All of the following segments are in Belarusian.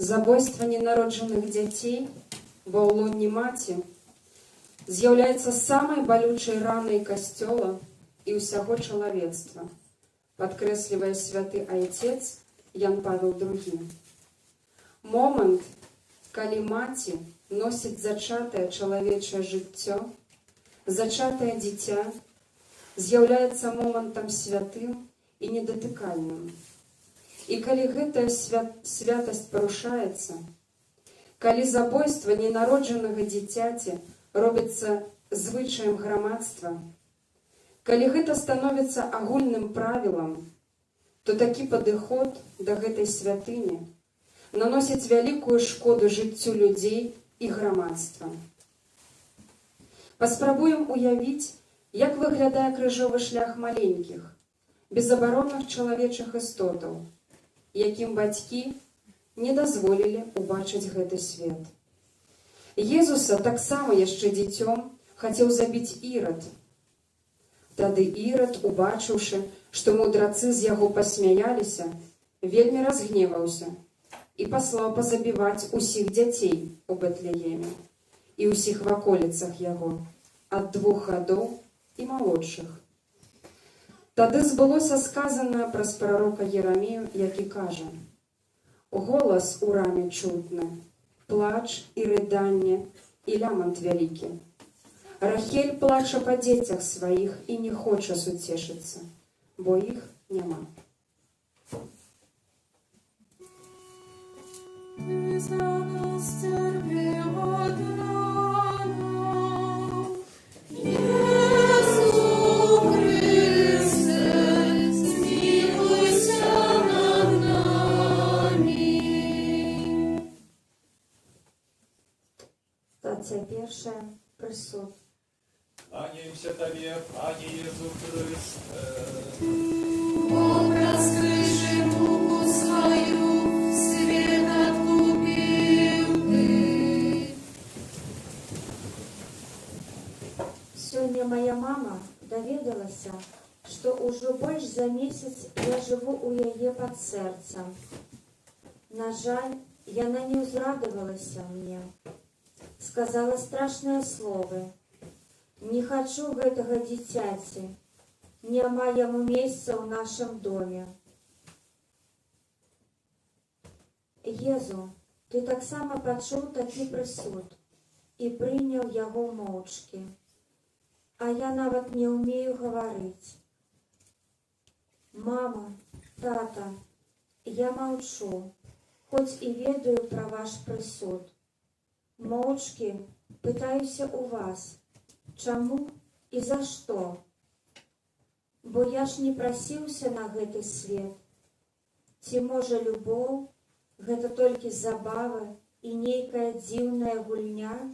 Забойства ненароджаных дзяцей ва ўлонні маці з'яўляецца самай балючай ранай касцёла і ўсяго чалавецтва, падкрэслівае святы айцец Ян Павел II. Момант, калі маці носіць зачатае чалавечае жыццё, зачатае дзіця, з'яўляецца момантам святым і недатыкальным. І калі гэтая святасць парушаецца, калі забойства ненароджанага дзіцяці робіцца звычаем грамадства, калі гэта становіцца агульным правілам, то такі падыход да гэтай святыні наносіць вялікую шкоду жыццю людзей і грамадства. Паспрабуем уявіць, як выглядае крыжовы шлях маленькіх, безабаронных чалавечых істотаў, якім бацькі не дазволілі ўбачыць гэты свет. Езуса таксама яшчэ дзіцём хацеў забіць Ірад. Тады Ірад, убачыўшы, што мудрацы з яго пасмяяліся, вельмі разгневаўся і паслаў пазабіваць усіх дзяцей у Бэтлееме і ўсіх ваколіцах яго, ад 2 гадоў і малодшых. Тады збылося сказанае праз прарока Єремію, які кажа: «Голас у раме чутны, плач і рыданне, і лямант вялікі. Рахель плача па дзецях сваіх і не хоча суцешыцца, бо іх няма». Стація першая. Прысуд. Кланяемся Тебе, Пане Иисус Христе. Бог раскрывший муку свою, свет откупил Ты. Сёння моя мама даведалася, што ўжо больш за месяц я жыву ў яе пад сэрцам. На жаль, яна не ўзрадавалася мне. Сказала страшныя словы: «Не хачу гэтага дзіцяці, няма яму месца ў нашым доме». Езу, ты таксама пачуў такі прысуд і прыняў яго моўчкі, а я нават не ўмею гаварыць. Мама, тата, я маўчу, хоць і ведаю пра ваш прысуд. Моўчкі пытаюся ў вас, чаму і за што? Бо я ж не прасіўся на гэты свет. Ці можа любоў — гэта толькі забава і нейкая дзіўная гульня?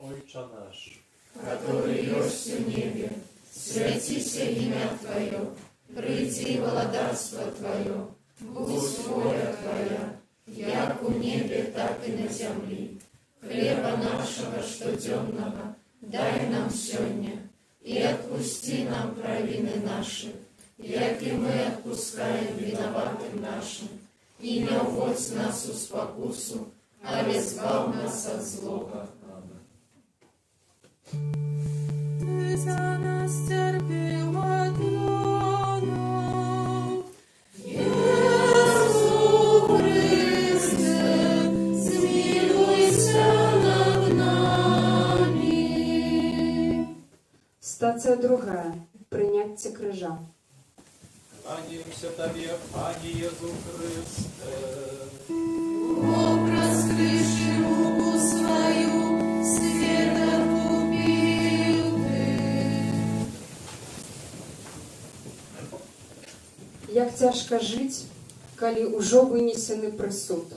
Ojcze nasz, Который есть в небе, святися имя Твое, приди владарство Твое, будь воля Твоя, як у небе, так и на земли. Хлеба нашего штоденного дай нам сегодня, и отпусти нам провины наши, як и мы отпускаем виноватым нашим. и не уводь нас у спокусу, але збав нас от злого. Amen. Ty za nas cierpiała troną. Jezu Chryste, zmiłuj się nad nami. Стація другая. Прийняття крижа. Кланяемся Тебе, Пане Иисус Христе. Образ крыши руку свою света купил Ты. Як цяжка жыць, калі ўжо вынесены прысуд.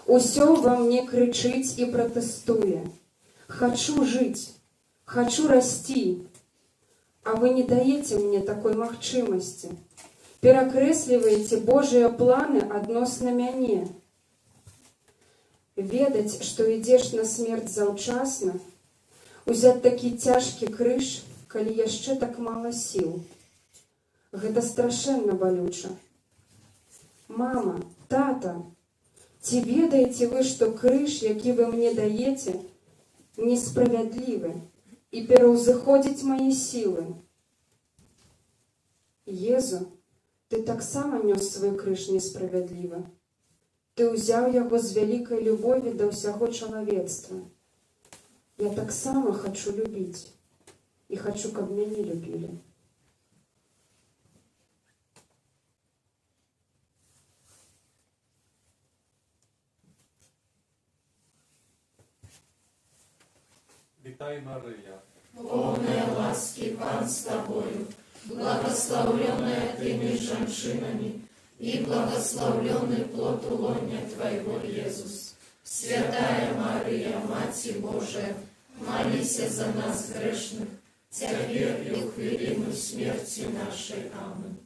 Усё ва мне крычыць і пратэстуе. Хачу жыць, хачу расці, а вы не даеце мне такой магчымасці. Перакрэсліваеце Божыя планы адносна мяне. Ведаць, што ідзеш на смерць заўчасна, узяць такі цяжкі крыж, калі яшчэ так мала сіл. Гэта страшэнна балюча. Мама, тата, ці ведаеце вы, што крыж, які вы мне даеце, несправядлівы і пераўзыходзіць мае сілы? Езу, ты таксама нёс свой крыж несправядліва. Ты ўзяў яго з вялікай любові да ўсяго чалавецтва. Я таксама хачу любіць і хачу, каб мяне любілі. Витай, Мария. Полная ласки, Пан с Тобою, благословленная Ты меж женщинами, и благословленный плод лоня Твоего, Иисус. Святая Мария, Мати Божия, молися за нас грешных, теперь и в хвилину смерти нашей. Аминь.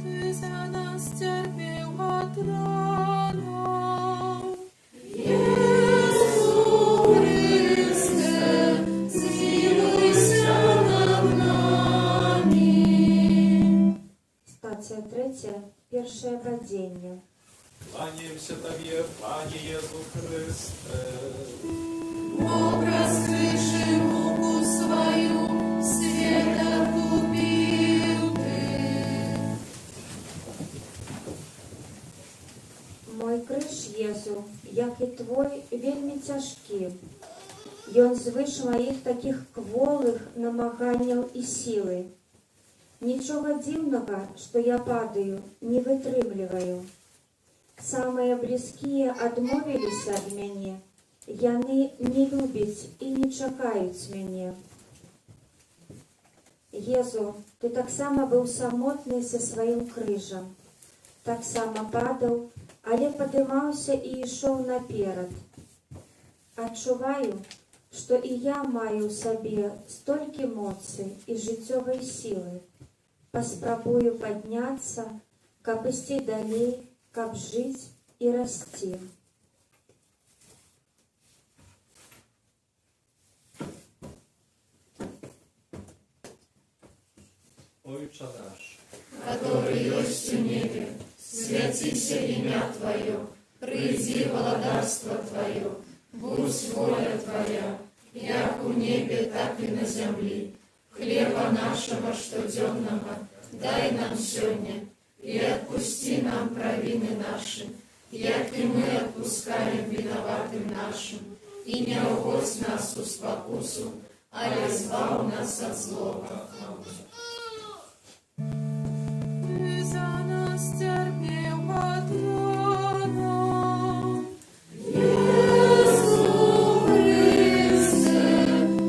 Ty za nas cierpiała troną. Jezu Chryste, zmiłuj się nad nami. Стація третя, перше падіння. Кланяемся Тебе, Пане Иисус Христе. Образ крыши руку свою света купил Ты. Мой крыж, Езу, як і твой, вельмі цяжкі. Ён звыш маіх такіх кволых намаганняў і сілы. Нічога дзіўнага, што я падаю, не вытрымліваю. Самыя блізкія адмовіліся ад мяне. Яны не любяць і не чакаюць мяне. Езу, ты таксама быў самотны са сваім крыжам. Таксама падаў, але падымаўся і ішоў наперад. Адчуваю, што і я маю ў сабе столькі моцы і жыццёвай сілы. Паспрабую падняцца, каб ісці далей, каб жыць і расці. Отче наш, Который есть в небе, святися имя Твое, приди владарство Твое, будь воля Твоя, як у небе, так и на земле. Хлеба нашего штоденного дай нам сегодня, и отпусти нам провины наши, як и мы отпускаем виноватым нашим, и не уводь нас у спокусу, але избав нас от злого. Аминь. Ty za nas cierpiała troną. Jezu Chryste,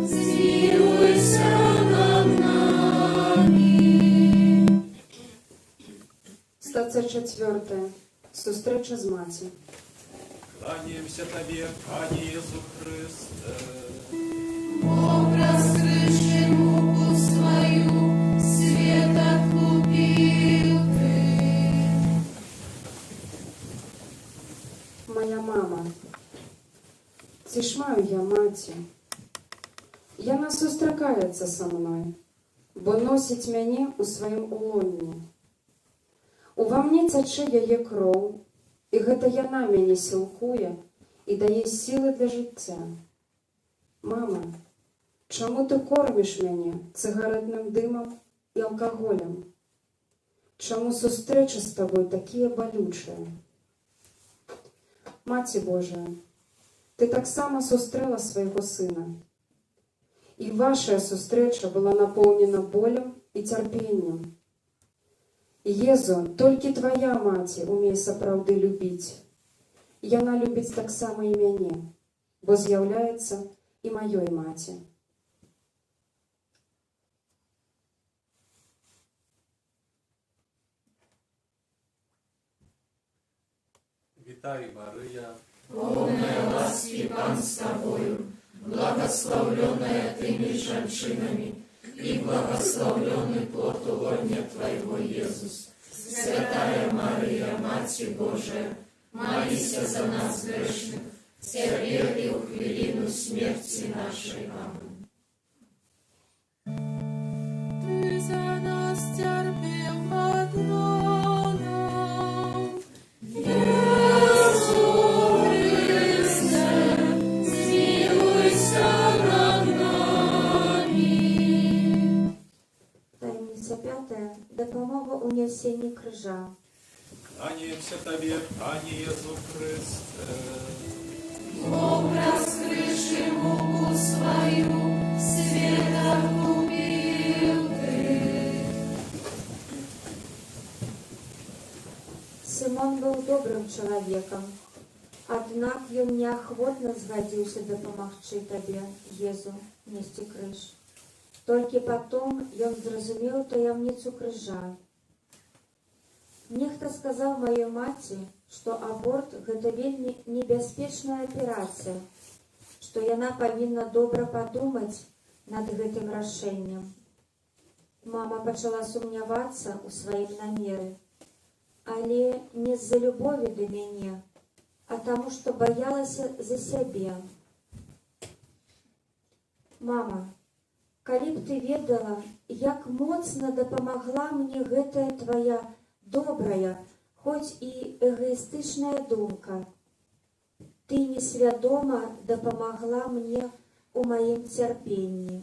zmiłuj się nad nami. Стація четвертая. Зустріча з маці. кланяемся Тебе, Пане Иисус Христе. Образ крыши руку свою света купил Ты. Моя мама. Ці ж маю я маці. Яна сустракаецца са мной, бо носіць мяне ў сваім улонні. Ува мне цячэ яе кроў, і гэта яна мяне сілкуе і дае сілы для жыцця. Мама, чаму ты корміш мяне цыгаретным дымам і алкаголем? Чаму сустрэчы з табой такія балючыя? Маці Божая, ты таксама сустрэла свайго сына. І ваша сустрэча была напоўнена болем і цярпеннем. Езу, толькі твая маці умее сапраўды любіць. Яна любіць таксама і мяне, бо з'яўляецца і маёй маці. Вітай, Мария, Полная ласки Пан с тобою, благословленная тыми женщинами, и благословленный плод лона Твоего, Иисус. Святая Мария, Матерь Божия, молись за нас грешных, теперь и в хвилину смерти нашей. Аминь. Ты за нас терпел под троном, Иисус Христе, смилуйся над нами. Таємниця 5. Допомога у несенні крижа. кланяемся Тебе, Пане Иисус Христе. Образ крыши муку свою света купил ты. Симон був добрим чоловіком, однак він неохотно згодився допомогти тобі, Єзу, нести криж. Тільки потім він зрозумів таємницю крижа. Нехта сказав моїй маці, що аборт – гэта вельмі небяспечная аперацыя, што яна павінна добра падумаць над гэтым рашэннем. Мама пачала сумнявацца ў сваім намеры, але не з-за любові да мяне, а таму, што баялася за сябе. Мама, калі б ты ведала, як моцна дапамагла мне гэтая твая добрая, хоць і эгоістычная думка. Ты несвядома дапамагла мне у маім цярпенні.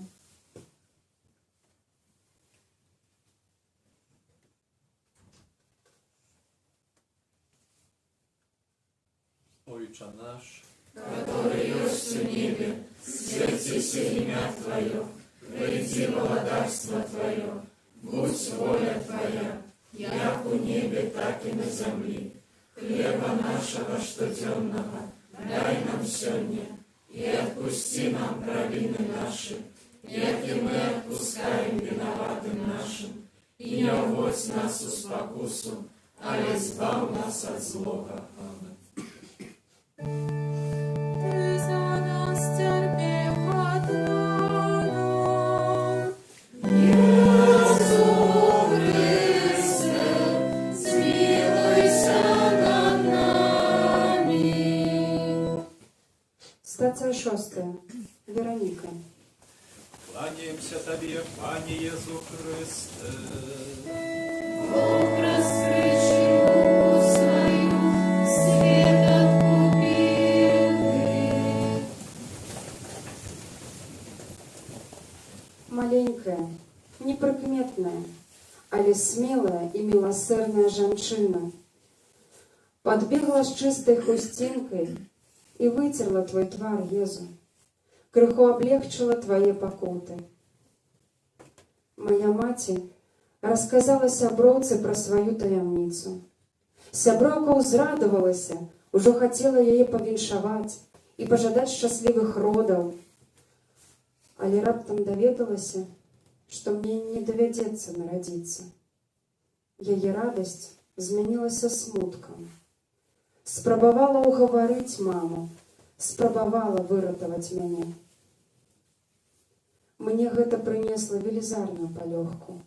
Отче наш, Который есть в небе, светится имя Твое, приди владарство Твое, будь воля Твоя, як у небе, так и на земле. Хлеба нашего штоденного дай нам сегодня, и отпусти нам провины наши, яки мы отпускаем виноватым нашим, и не вводь нас в спокусу, але избав нас от злого. Аминь. Ты за нас терпел под троном, Иисус Христе, смилуйся над нами. Стація 6. Вероніка. кланяемся Тебе, Пане Иисус Христе. Образ крыши муку свою свет откупил ты. Маленькая, непрыкметная, але смелая і міласэрная жанчына. Подбегла з чистой хустинкой і вытерла твой твар, Езу. Крыху облегчила твои покуты. Моя маці рассказала сяброўцы про свою таямніцу. Сяброўка ўзрадавалася, ужо хотела яе павіншаваць і пажадаць шчаслівых родаў. Але раптам даведалася, што мне не давядзецца нарадзіцца. Яе радасць змянілася смуткам. Спрабавала ўгаварыць маму, спрабавала выратаваць мяне. Мне гэта прынесла велізарную палёгку.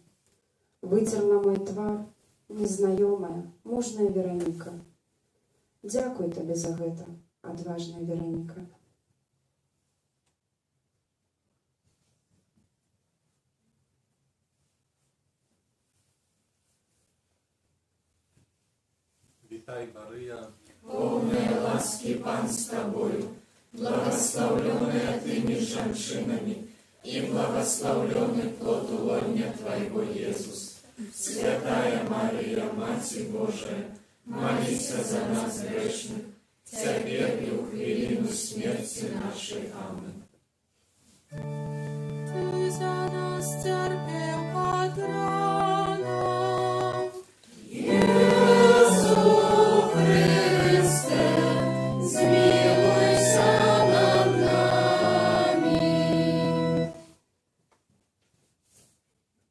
Выцерла мой твар незнаёмая, мужная Вероніка. Дзякуй табе за гэта, адважная Вероніка. Witaj Maryja, Полная ласки Пан с тобою, благословленная ты меж женщинами, и благословленный плод лона Твоего, Иисус. Святая Мария, Матерь Божия, молись за нас грешных, теперь и в хвилину смерти нашей. Аминь. Ty za nas cierpiał od rana. Jezu Chryste, zmiłuj się nad nami.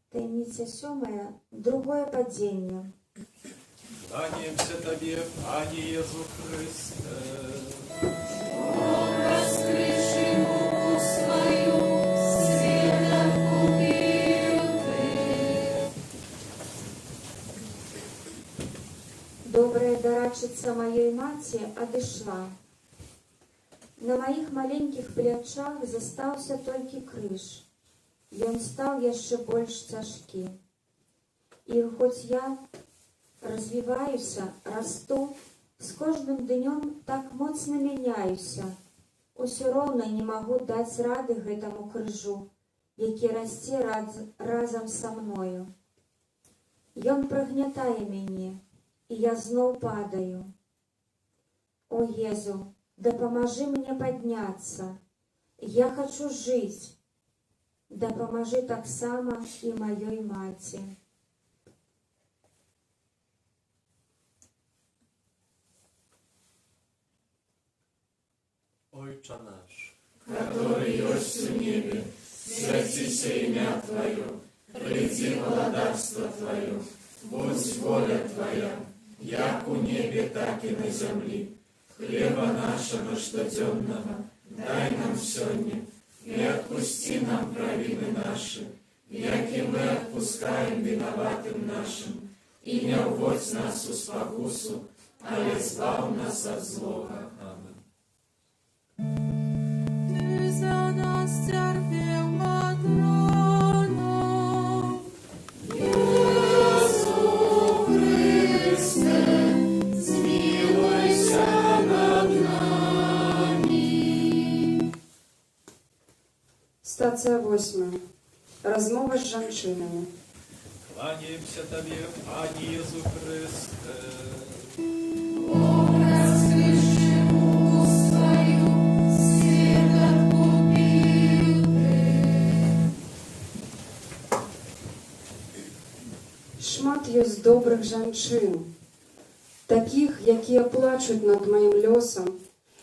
Таємниця 7. Другое падіння. Кланяемся Тебе, Пане Иисус Христе. Воскреши муку свою, света купил Ты. Добрая дарачица моей маці адышла. На моих маленьких плячах застаўся толькі крыж. Ён стаў яшчэ больш цяжкі. І хоць я развіваюся, расту, з кожным днём так моцна мяняюся, усё роўна не магу даць рады гэтаму крыжу, які расце разам са мною. Ён прыгнятае мяне, і я зноў падаю. О, Езу, дапамажы мне падняцца. Я хачу жыць. Дапамажы таксама і маёй маці. Ojcze nasz, Который есть в небе, святися имя Твое, приди владарство Твое, будь воля Твоя, як у небе, так и на земле. Хлеба нашего штоденного дай нам сегодня, и отпусти нам провины наши, як и мы отпускаем виноватым нашим, и не уводь нас в спокусу, а избав нас от злого. Amen. Ty za nas cierpiał od rana. Jezu Chryste, zmiłuj się nad nami. Стацыя 8. Размова з жанчынамі. Кланяемся Тебе, Пане Иисус Христе. Воскреши муку свою, свет откупил Ты. Шмат ёсць добрых жанчын, такіх, якія плачуць над маім лёсам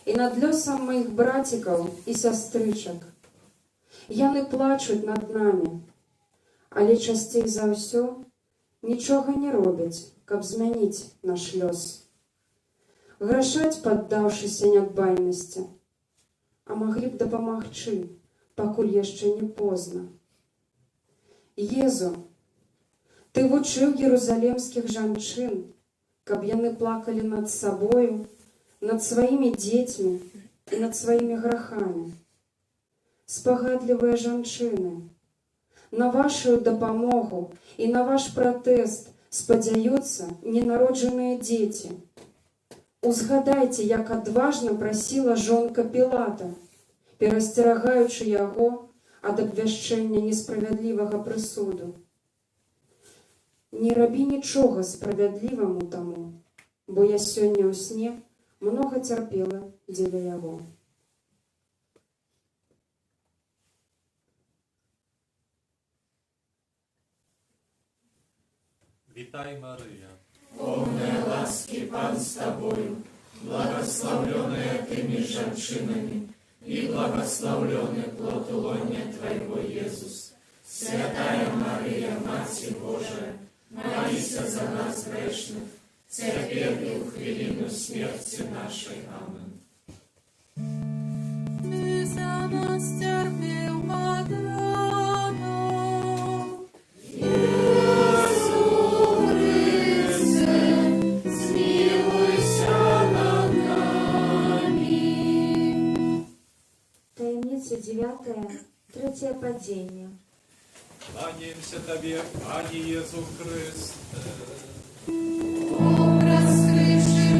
і над лёсам маіх братикаў і сястрычак. Яны плачуць над намі, але часцей за ўсё нічога не робяць, каб змяніць наш лёс. Грашаць, паддаўшыся нядбайнасці, а маглі б дапамагчы, пакуль яшчэ не позна. Езу, Ты вучыў єрусалемскіх жанчын, каб яны плакалі над сабою, над сваімі дзецьмі і над сваімі грахамі. Спагадлівыя жанчыны, на вашу дапамогу і на ваш пратэст спадзяюцца ненароджаныя дзеці. Узгадайце, як адважна прасіла жонка Пілата, перасцерагаючы яго ад абвяшчэння несправядлівага прысуду. Не рабі нічога справядліваму таму, бо я сёння ў сне многа цярпела дзеля яго. Witaj Maryja, Полная ласки Пан с тобою, благословленная ты меж женщинами, и благословленный плод лона Твоего, Иисус. Святая Мария, Матерь Божия, молись за нас грешных, теперь и в хвилину смерти нашей. Аминь. Ty za nas cierpiał od rana. Jezu Chryste, zmiłuj się nad nami. Таємниця 9. Третє падіння. кланяемся Тебе, Пане Иисус Христе. Воскреши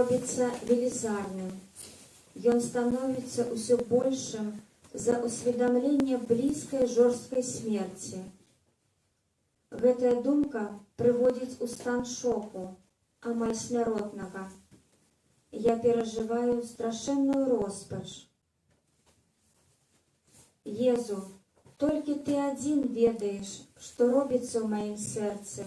робіцца велізарным. Ён становіцца ўсё большым за усведамленне блізкай жорсткай смерці. Гэтая думка прыводзіць у стан шоку, амаль смяротнага. Я перажываю страшэнную роспач. Езу, толькі ты адзін ведаеш, што робіцца ў маім сэрцы.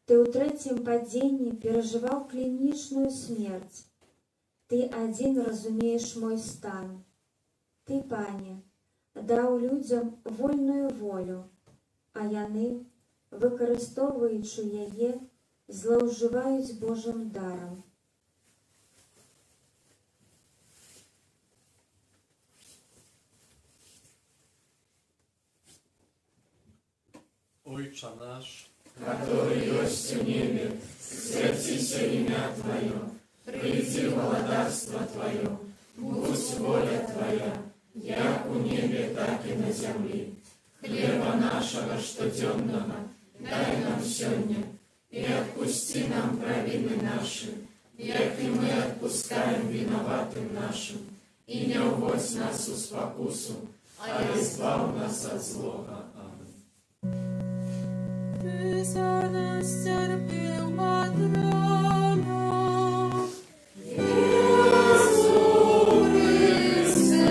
Ты ў трэцім падзенні перажываў клінічную смерць. Ты адзін разумееш мой стан. Ты, Пане, даў людзям вольную волю, а яны, выкарыстоўваючы яе, злоўжываюць Божым дарам. Ojcze nasz, который есть в небе, святися имя Твое, приди владарство Твое, будь воля Твоя, як у небе, так и на земле. Хлеба нашего штоденного дай нам сегодня, и отпусти нам провины наши, як и мы отпускаем виноватым нашим, и не уводь нас в спокусу, а избав нас от злого. Аминь. Ty za nas cierpiał, Matrono. Jezu Chryste,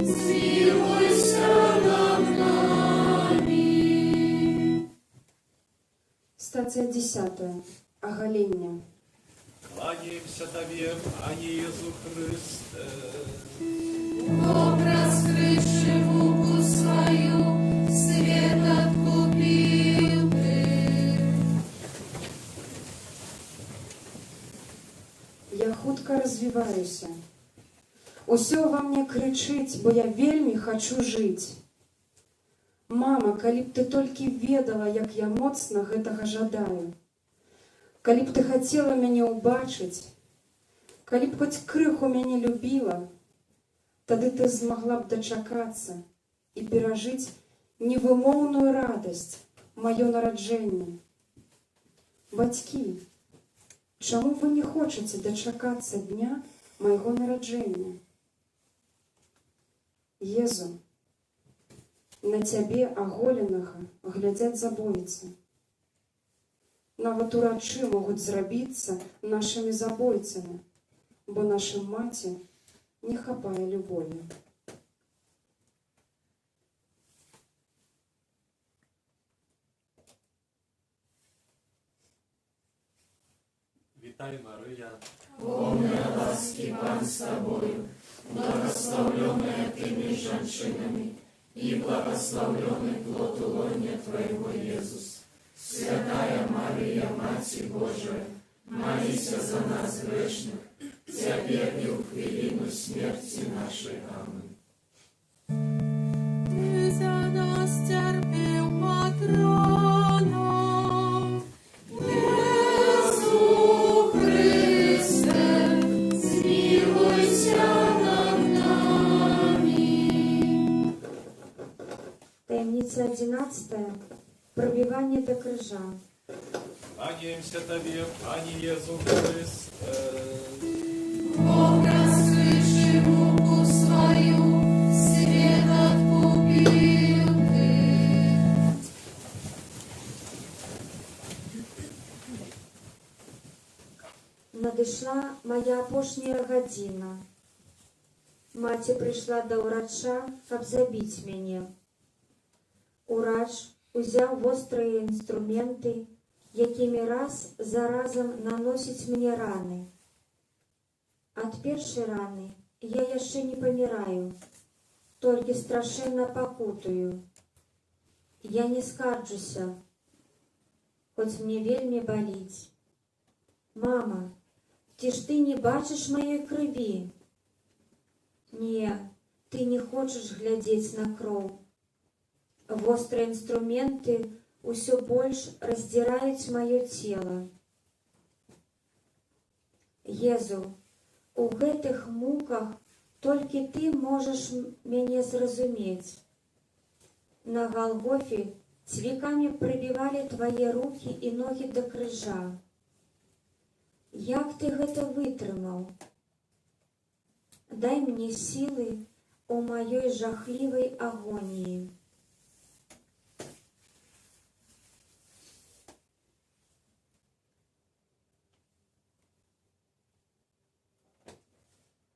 zmiłujся над нами. Статья 10. Оголение. кланяемся Тебе, Пане Иисус Христе. Образ крышеву свою, свет откупил Ты. Я хутка развіваюся. Усё ва мне крычыць, бо я вельмі хачу жыць. Мама, калі б ты толькі ведала, як я моцна гэтага жадаю. Калі б ты хацела мяне ўбачыць, калі б хоць крыху мяне любіла, тады ты змагла б дачакацца і перажыць невымоўную радасць, маё нараджэнне. Бацькі, чаму вы не хочаце дачакацца дня майго нараджэння? Езу, на цябе аголенага глядзяць забойцы. Нават урачы могуць зрабіцца нашымі забойцамі, бо нашым маці не хапае любові. Witaj Maryja, Полная ласки Пан с Тобою, благословленная Ты между женщинами, и благословленный плод лона Твоего, Иисус. Святая Мария, Мать Божия, молись за нас грешных, теперь и в хвилину смерти нашей. Аминь. Ty za nas cierpiał, Matrono. Jezu Chryste, zmiłujся над нами. Таємниця 11. Пробивання до крижа. кланяемся Тебе, Пане Иисус Христе. Образ крышеву свою, свет откупил Ты. Надышла моя апошняя гадзіна. Маці прыйшла да ўрача, каб забіць мяне. Урач узяў вострыя інструменты, якімі раз за разам наносіць мне раны. Ад першай раны я яшчэ не паміраю, толькі страшэнна пакутую. Я не скарджуся, хоць мне вельмі баліць. Мама, ці ж ты не бачыш маёй крыві? Не, ты не хочаш глядзець на кроў. Вострыя інструменты ўсё больш раздзіраюць маё цела. Езу, у гэтых муках толькі ты можаш мяне зразумець. На Галгофе цвікамі прыбівалі твае рукі і ногі да крыжа. Як ты гэта вытрымаў? Дай мне сілы у маёй жахлівай агоніі.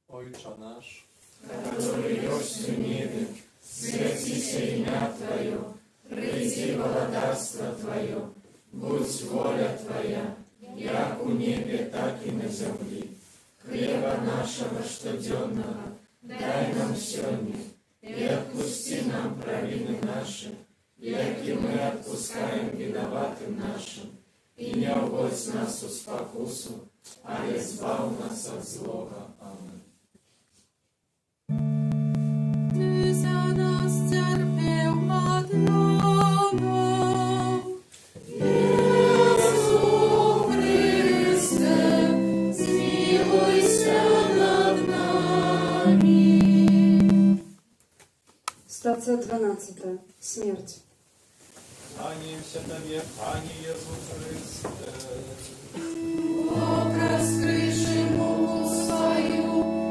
Ojcze nasz, который есть в небе, святися имя Твое, приди владарство Твое, будь воля Твоя, як у небе, так и на земле. Хлеба нашего штоденного дай нам сегодня, и отпусти нам провины наши, яки мы отпускаем виноватым нашим, и не уводь нас в спокусу, а избав нас от злого. Аминь. Ty za nas cierpiał Madrono. Jezu Chryste, zmiłuj się nad nami. Стация 12. Смерть. кланяемся Тебе, Пане Иисус Христе. Окрес крыши муку свою,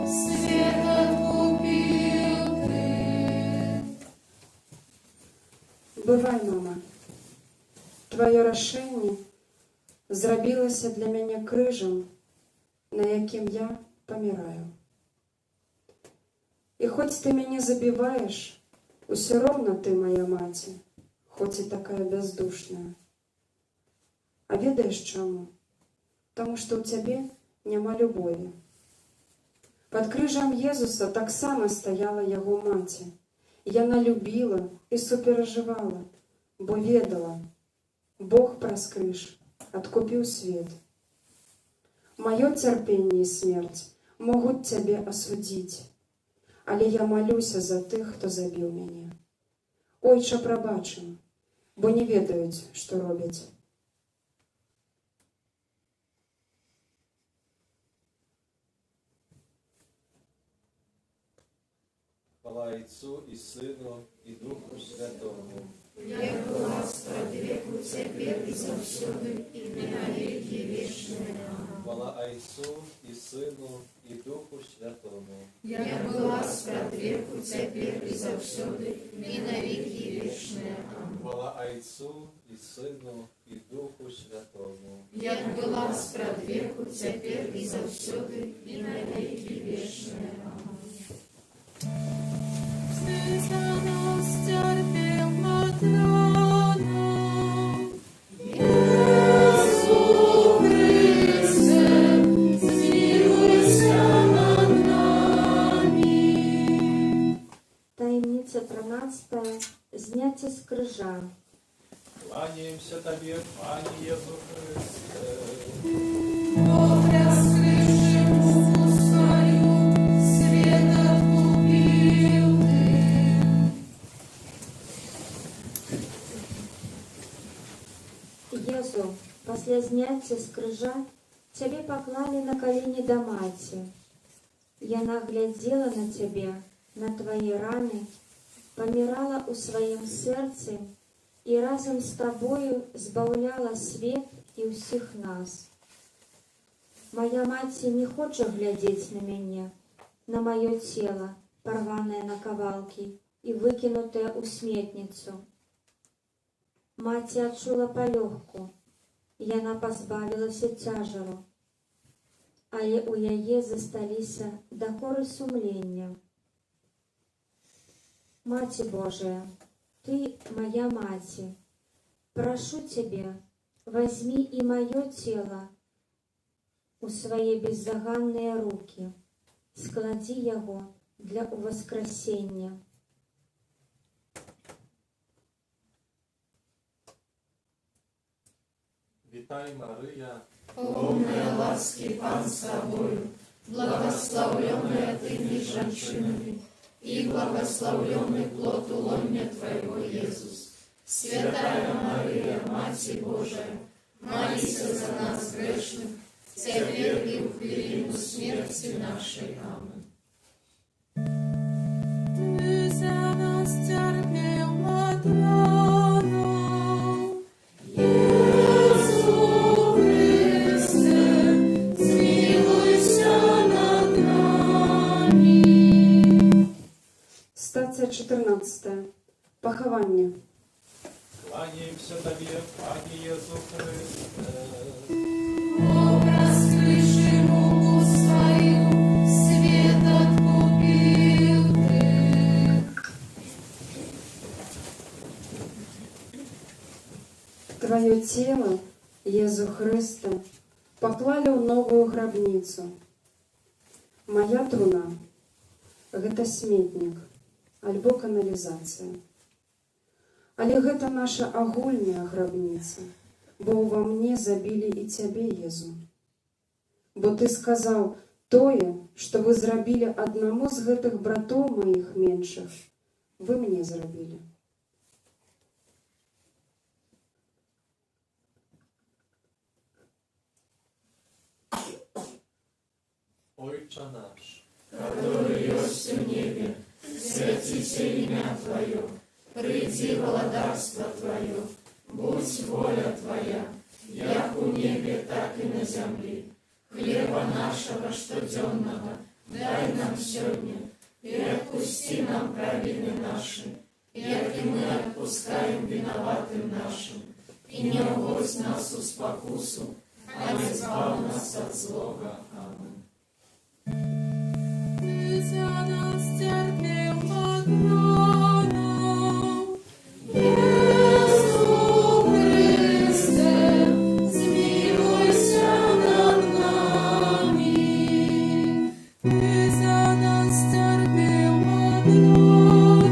свет откупил Ты. Бывай, мама. Твоє рашэнне зрабілася для мяне крыжам, на якім я паміраю. І хоць ты мяне забіваеш, усё роўна ты моя маці, хоць і такая бяздушная. А ведаеш чаму? Таму што ў цябе няма любові. Пад крыжам Езуса таксама стаяла яго маці. Яна любіла і суперажывала, бо ведала, Бог праз крыж адкупіў свет. Маё цярпенне і смерць могуць цябе асудзіць, але я малюся за тых, хто забіў мяне. Ойча, прабачым, бо не ведаюць, што робяць. Хвала Отцу и Сыну и Духу Святому. Як была от веку, теперь и завсюду, и на веки вечные. Хвала Отцу и Сыну и Духу Святому. Як была от веку, теперь и завсюду, и на веки вечные. Хвала Отцу и Сыну и Духу Святому. Як была от веку, теперь и завсюду, и на веки вечные. Ty za nas cierpiał Madrono. Jezu Chryste, zmiłuj się nad nami. Таємниця 13. Зняття з крижа. Кланяемся Тебе, Пане Иисус Христе. Окрес крыши муку свою, свет откупил Ты. Езу, пасля зняцця з крыжа цябе паклалі на калені да маці. Яна глядзела на цябе, на твае раны, памірала ў сваім сэрцы і разам з табою збаўляла свет і ўсіх нас. Моя маці не хоча глядзець на мяне, на маё цела, парванае на кавалкі і выкінутае ў сметніцу. Маці адчула палёгку, яна пазбавілася цяжару, але ў яе засталіся дакоры сумлення. Маці Божая, ты моя маці, прашу цябе, возьми і маё цела у свае беззаганныя рукі, складзі яго для уваскрасення. Витай, Мария, Полная ласки, Пан с тобою, благословленная ты между женщинами, и благословленный плод лона Твоего, Иисус. Святая Мария, Матерь Божия, молись за нас грешных, теперь и в период смерти нашей. Аминь. Ty za nas cierpiał Madrono. Jezu Chryste, Пахаванне. Кланяемся Тебе, Пане Иису Христе. Образ выше руку свою, свет откупил Ты. Твое тело, Езу Христе, поклали ў новую грабніцу. Моя труна – гэта сметнік альбо каналізацыя. Але гэта наша агульная грабніца, бо ўва мне забілі і Цябе, Езу. Бо Ты сказаў, тое, што вы зрабілі аднаму з гэтых братоў маіх меншых, вы мне зрабілі. Ojcze nasz, Который есть в небе, святится имя Твое, приди владарство Твое, будь воля Твоя, як у небе, так и на земле. Хлеба нашего штоденного дай нам сегодня, и отпусти нам праведные наши, як и мы отпускаем виноватым нашим, и не уводь нас в спокусу, а избавь нас от злого. Аминь. Ты за нас терпел погромов. Иисус Христе, смилуйся над нами. Ты за нас терпел погромов.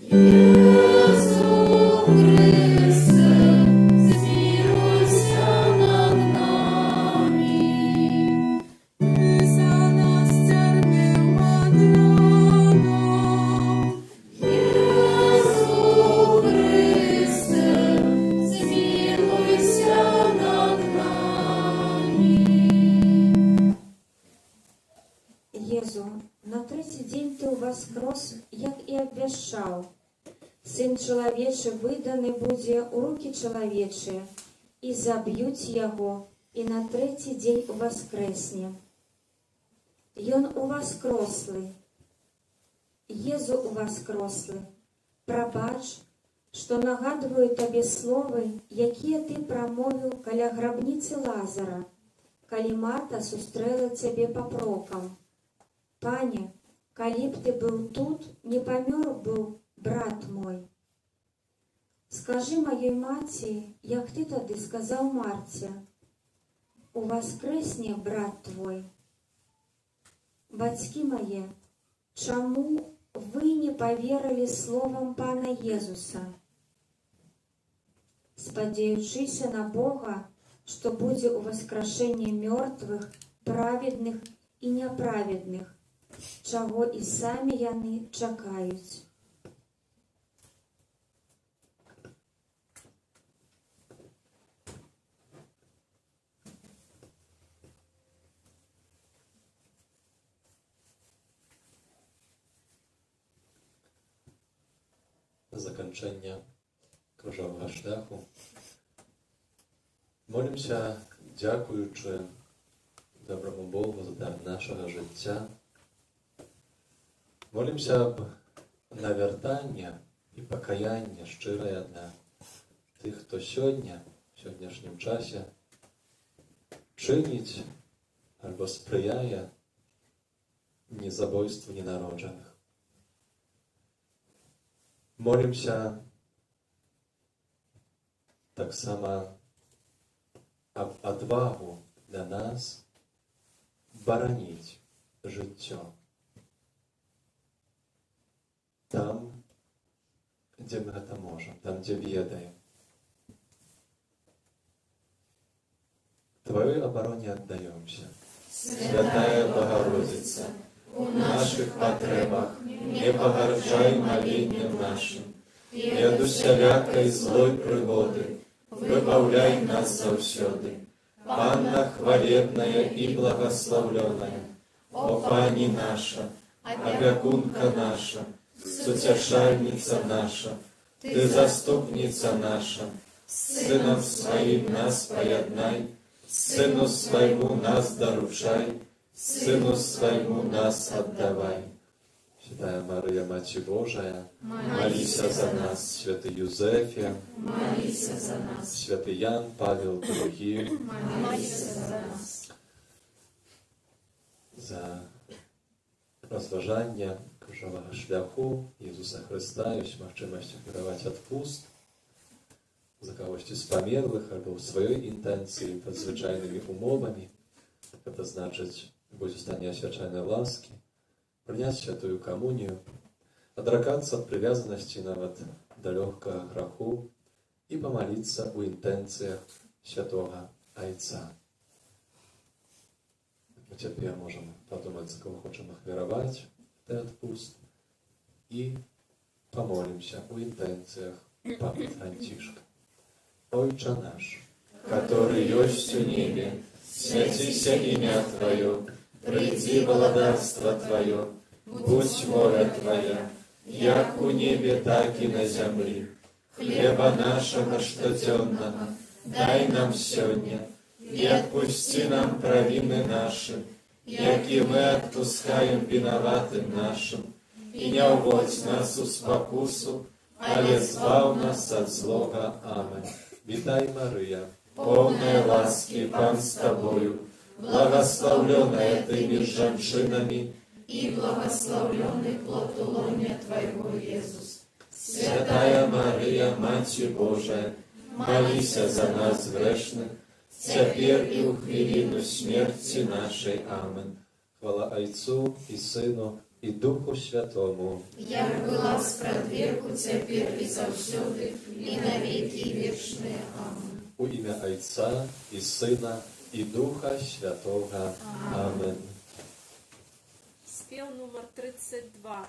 Иисус Христе, смилуйся над нами. Ты за нас терпел погромов. Иисус Христе, смилуйся над нами. Езу, на третий день Ты воскрес, як и обвящал. Сын чоловечий виданий буде у руки чоловічі, і заб'ють його, і на третій день воскресне. Ён у воскрослий. Езу у воскрослий. Пробач, що нагадую тобі слови, які ти промовив каля гробниці Лазара, калі Марта сустрела тебе попроком. Пане, калі б ти був тут, не помер був брат мой. Скажи моїй маці, як ти тоді сказав Марті, у воскресне брат твой. Батьки мої, чому ви не повірили словам Пана Єзуса? Сподіваючися на Бога, що буде у воскрешенні мертвих, праведних і неправедних, чого і самі яни чекають. Закінчення крижового шляху. Молимося, дякуючи доброму Богу за дар нашого життя. Молимося об навертання і покаяння щире для тих, хто сьогодні, в сьогоднішнім часі, чинить або сприяє незабойству ненароджених. Молимся так само об отвагу для нас боронить життя там, где мы это можем, там, где ведаем. Твоей обороне отдаемся, Святая Богородица, у наших потребах не погорчай молением нашим, и от усялякой злой пригоды выбавляй нас завсёды. Панна хвалебная и благословленная, о Пани наша, опекунка наша, сутешальница наша, Ты заступница наша, Сыном Своим нас поеднай, Сыну Своему нас доручай, Сыну Своему нас отдавай. Святая Мария, Матерь Божия, Молись молися за нас, святый Юзефе, Молись за нас. святый Ян Павел II, Молись за нас. за розважання крыжовага шляху Єзуса Христа, ёсць магчымасць кіраваць адпуст за кагосьці з памерлых альбо ў сваёй інтэнцыі пад звычайнымі умовамі. Гэта значыць быць у стане асвячальнай ласкі, прыняць святую камунію, адракацца ад прывязанасці нават да лёгкага граху і памаліцца ў інтэнцыях святога Айца. Мы цяпер можам падумаць, за кого хочам ахвяраваць гэты адпуст, і памолімся ў інтэнцыях папы Францішка. Ойче наш, который ёсць у небе, свяціся імя Твое, прийди владарство Твое, будь воля Твоя, як у небе, так и на земле. Хлеба нашего штоденного дай нам сегодня, и отпусти нам провины наши, як и мы отпускаем виноватым нашим, и не уводь нас у спокусу, але збав нас от злого. Аминь. Вітай, Мария, полная ласки, Пан с Тобою, благословленная Ты между женщинами, И благословленный плод лона Твоего, Иисус. Святая Мария, Матерь Божия, молися за нас грешных, теперь и у хвилину смерти нашей. Аминь. Хвала Отцу и Сыну и Духу Святому. Як была спрадверку теперь и завсёды, и навеки вечные. Аминь. У имя Отца и Сына и Духа Святого. Аминь. Спев номер 32.